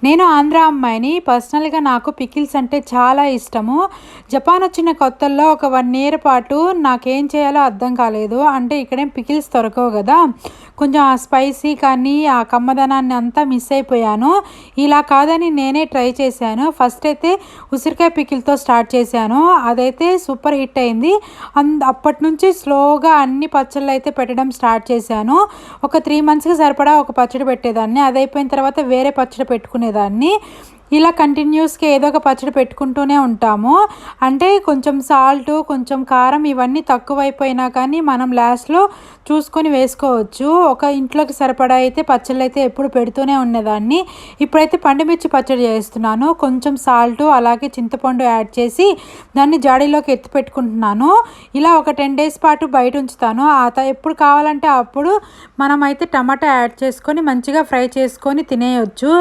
నేను ఆంధ్ర అమ్మాయిని. పర్సనల్‌గా నాకు పికిల్స్ అంటే చాలా ఇష్టము. జపాన్ వచ్చిన కొత్తల్లో ఒక 1 ఇయర్ పాటు నాకేం చేయాలో అర్థం కాలేదు. అంటే ఇక్కడేం పికిల్స్ దొరకవు గదా! కొంచెం ఆ స్పైసీ కానీ, ఆ కమ్మదనాన్ని అంతా మిస్ అయిపోయాను. ఇలా కాదని నేనే ట్రై చేశాను. ఫస్ట్ అయితే ఉసిరికాయ పికిల్‌తో స్టార్ట్ చేశాను. అదైతే సూపర్ హిట్ అయింది. అప్పటినుంచి స్లోగా అన్ని పచ్చళ్ళైతే పెట్టడం స్టార్ట్ చేశాను. ఒక 3 మంత్స్‌కి సరిపడా ఒక పచ్చడి పెట్టేదాన్ని. అదయిపోయిన తర్వాత వేరే పచ్చడి పెట్టుకునేదాన్ని. ఇలా కంటిన్యూస్‌గా ఏదో ఒక పచ్చడి పెట్టుకుంటూనే ఉంటాము. అంటే కొంచెం సాల్టు, కొంచెం కారం ఇవన్నీ తక్కువైపోయినా కానీ మనం లాస్ట్‌లో చూసుకొని వేసుకోవచ్చు. ఒక ఇంట్లోకి సరిపడా అయితే పచ్చళ్ళైతే ఎప్పుడు పెడుతూనే ఉండేదాన్ని. ఇప్పుడైతే పండుమిర్చి పచ్చడి చేస్తున్నాను. కొంచెం సాల్టు అలాగే చింతపండు యాడ్ చేసి దాన్ని జాడీలోకి ఎత్తి పెట్టుకుంటున్నాను. ఇలా ఒక 10 డేస్ పాటు బయట ఉంచుతాను. ఎప్పుడు కావాలంటే అప్పుడు మనమైతే టమాటా యాడ్ చేసుకొని మంచిగా ఫ్రై చేసుకొని తినేయొచ్చు.